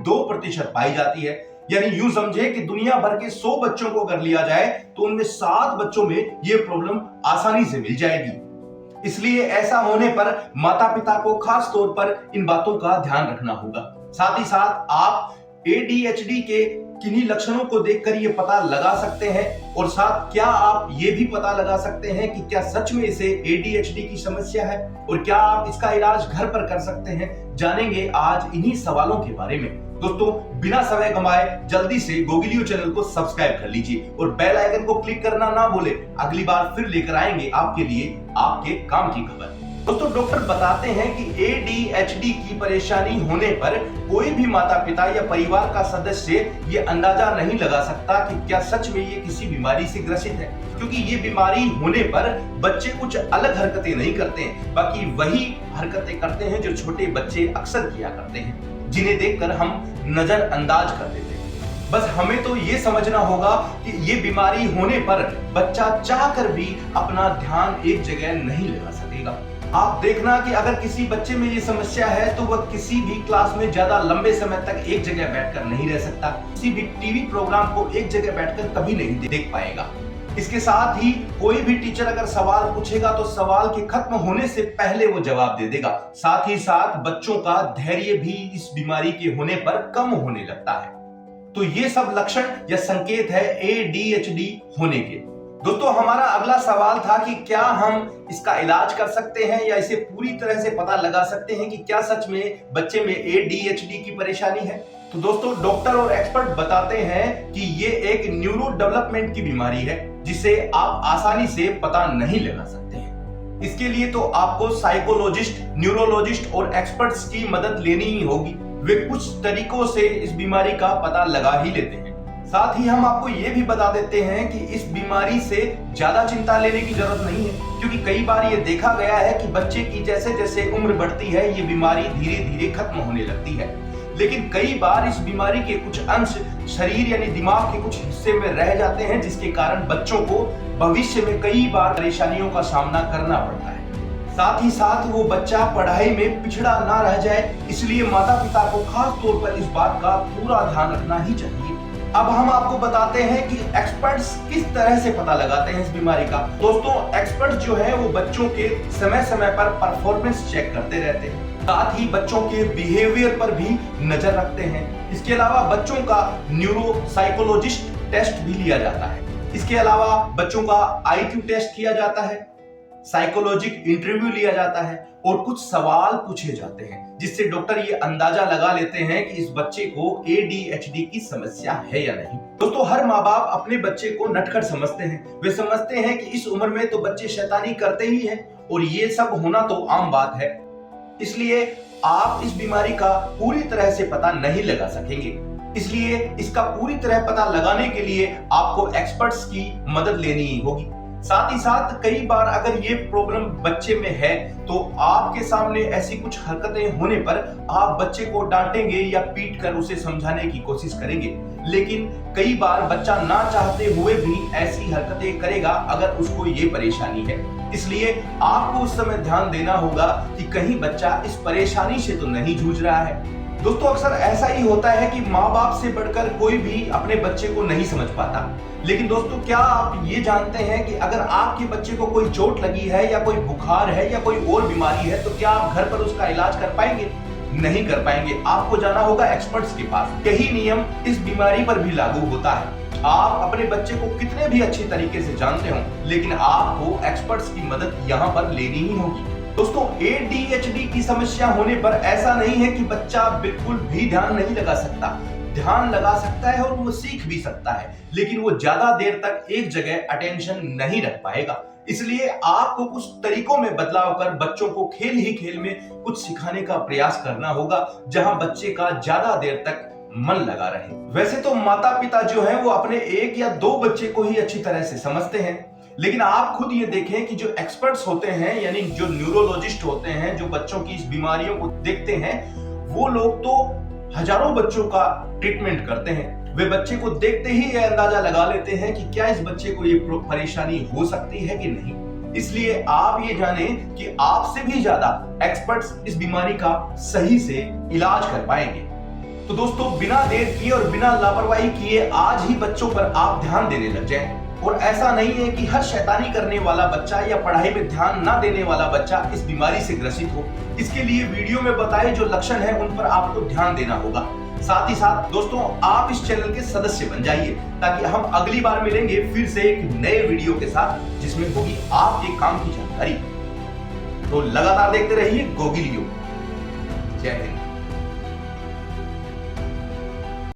2% पाई जाती है। यानी यूं समझे कि दुनिया भर के 100 बच्चों को अगर लिया जाए तो उनमें 7 बच्चों में यह प्रॉब्लम आसानी से मिल जाएगी। इसलिए ऐसा होने पर माता पिता को खास तौर पर इन बातों का ध्यान रखना होगा। साथ ही साथ आप ADHD के किन्हीं लक्षणों को देखकर ये पता लगा सकते हैं और साथ क्या आप ये भी पता लगा सकते हैं कि क्या सच में इसे ADHD की समस्या है और क्या आप इसका इलाज घर पर कर सकते हैं। जानेंगे आज इन्हीं सवालों के बारे में। दोस्तों, बिना समय गंवाए जल्दी से गोगिलियो चैनल को सब्सक्राइब कर लीजिए और बेल आइकन को क्लिक करना ना भूलें। अगली बार फिर लेकर आएंगे आपके लिए आपके काम की खबर। दोस्तों, डॉक्टर बताते हैं कि ADHD की परेशानी होने पर कोई भी माता पिता या परिवार का सदस्य ये अंदाजा नहीं लगा सकता कि क्या सच में ये किसी बीमारी से ग्रसित है, क्योंकि ये बीमारी होने पर बच्चे कुछ अलग हरकतें नहीं करते हैं, बाकी वही हरकतें करते हैं जो छोटे बच्चे अक्सर किया करते हैं, जिन्हें देखकर हम नजरअंदाज कर देते हैं। बस हमें तो ये समझना होगा कि ये बीमारी होने पर बच्चा चाहकर भी अपना ध्यान एक जगह नहीं लगा सकेगा। आप देखना कि अगर किसी बच्चे में ये समस्या है तो वह किसी भी क्लास में ज्यादा लंबे समय तक एक जगह बैठकर नहीं रह सकता, किसी भी टीवी प्रोग्राम को एक जगह बैठकर कभी नहीं देख पाएगा। इसके साथ ही कोई भी टीचर अगर सवाल पूछेगा तो सवाल के खत्म होने से पहले वो जवाब दे देगा। साथ ही साथ बच्चों का धैर्य भी इस बीमारी के होने पर कम होने लगता है। तो ये सब लक्षण या संकेत है ADHD होने के। दोस्तों, हमारा अगला सवाल था कि क्या हम इसका इलाज कर सकते हैं या इसे पूरी तरह से पता लगा सकते हैं कि क्या सच में बच्चे में ADHD की परेशानी है। तो दोस्तों, डॉक्टर और एक्सपर्ट बताते हैं कि ये एक न्यूरो डेवलपमेंट की बीमारी है जिसे आप आसानी से पता नहीं लगा सकते हैं। इसके लिए तो आपको साइकोलॉजिस्ट, न्यूरोलॉजिस्ट और एक्सपर्ट्स की मदद लेनी ही होगी। वे कुछ तरीकों से इस बीमारी का पता लगा ही लेते हैं। साथ ही हम आपको ये भी बता देते हैं कि इस बीमारी से ज्यादा चिंता लेने की जरूरत नहीं है, क्योंकि कई बार ये देखा गया है कि बच्चे की जैसे जैसे उम्र बढ़ती है ये बीमारी धीरे धीरे खत्म होने लगती है। लेकिन कई बार इस बीमारी के कुछ अंश शरीर यानी दिमाग के कुछ हिस्से में रह जाते हैं, जिसके कारण बच्चों को भविष्य में कई बार परेशानियों का सामना करना पड़ता है। साथ ही साथ वो बच्चा पढ़ाई में पिछड़ा ना रह जाए, इसलिए माता पिता को खास तौर पर इस बात का पूरा ध्यान रखना ही चाहिए। अब हम आपको बताते हैं कि एक्सपर्ट्स किस तरह से पता लगाते हैं इस बीमारी का। दोस्तों, एक्सपर्ट्स जो है वो बच्चों के समय समय पर परफॉर्मेंस चेक करते रहते हैं, साथ ही बच्चों के बिहेवियर पर भी नजर रखते हैं। इसके अलावा बच्चों का न्यूरो साइकोलॉजिस्ट टेस्ट भी लिया जाता है। इसके अलावा बच्चों का IQ टेस्ट किया जाता है, साइकोलॉजिक इंटरव्यू लिया जाता है और कुछ सवाल पूछे जाते हैं, जिससे डॉक्टर ये अंदाजा लगा लेते हैं कि इस बच्चे को ADHD की समस्या है या नहीं। दोस्तों, हर माँ बाप अपने बच्चे को नटखट समझते हैं। वे समझते हैं कि इस उम्र में तो बच्चे शैतानी करते ही हैं और ये सब होना तो आम बात है। इसलिए आप इस बीमारी का पूरी तरह से पता नहीं लगा सकेंगे। इसलिए इसका पूरी तरह पता लगाने के लिए आपको एक्सपर्ट्स की मदद लेनी ही होगी। साथ ही साथ कई बार अगर ये प्रॉब्लम बच्चे में है तो आपके सामने ऐसी कुछ हरकतें होने पर आप बच्चे को डांटेंगे या पीट कर उसे समझाने की कोशिश करेंगे, लेकिन कई बार बच्चा ना चाहते हुए भी ऐसी हरकतें करेगा अगर उसको ये परेशानी है। इसलिए आपको उस समय ध्यान देना होगा कि कहीं बच्चा इस परेशानी से तो नहीं जूझ रहा है। दोस्तों, अक्सर ऐसा ही होता है कि माँ बाप से बढ़कर कोई भी अपने बच्चे को नहीं समझ पाता। लेकिन दोस्तों, क्या आप ये जानते हैं कि अगर आपके बच्चे को कोई चोट लगी है या कोई बुखार है या कोई और बीमारी है तो क्या आप घर पर उसका इलाज कर पाएंगे? नहीं कर पाएंगे। आपको जाना होगा एक्सपर्ट्स के पास। यही नियम इस बीमारी पर भी लागू होता है। आप अपने बच्चे को कितने भी अच्छी तरीके से जानते हो, लेकिन आपको एक्सपर्ट्स की मदद यहाँ पर लेनी ही होगी। दोस्तों, ADHD की समस्या होने पर ऐसा नहीं है कि बच्चा बिल्कुल भी ध्यान नहीं लगा सकता। ध्यान लगा सकता है और वो सीख भी सकता है, लेकिन वो ज्यादा देर तक एक जगह अटेंशन नहीं रख पाएगा। इसलिए आपको कुछ तरीकों में बदलाव कर बच्चों को खेल ही खेल में कुछ सिखाने का प्रयास करना होगा, जहां बच्चे का ज्यादा देर तक मन लगा रहे। वैसे तो माता पिता जो है वो अपने 1 या 2 बच्चे को ही अच्छी तरह से समझते हैं, लेकिन आप खुद ये देखें कि जो एक्सपर्ट्स होते हैं यानी जो न्यूरोलॉजिस्ट होते हैं, जो बच्चों की इस बीमारियों को देखते हैं, वो लोग तो हजारों बच्चों का ट्रीटमेंट करते हैं। वे बच्चे को देखते ही यह अंदाजा लगा लेते हैं कि क्या इस बच्चे को ये परेशानी हो सकती है कि नहीं। इसलिए आप ये जानें कि आपसे भी ज्यादा एक्सपर्ट्स इस बीमारी का सही से इलाज कर पाएंगे। तो दोस्तों बिना देर किए और बिना लापरवाही किए आज ही बच्चों पर आप ध्यान देने लग जाएं। और ऐसा नहीं है कि हर शैतानी करने वाला बच्चा या पढ़ाई में ध्यान ना देने वाला बच्चा इस बीमारी से ग्रसित हो। इसके लिए वीडियो में बताए जो लक्षण है उन पर आपको ध्यान देना होगा। साथ ही साथ दोस्तों आप इस चैनल के सदस्य बन जाइए ताकि हम अगली बार मिलेंगे फिर से एक नए वीडियो के साथ जिसमें होगी आपके काम की जानकारी। तो लगातार देखते रहिए गोगी लियो। जय हिंद।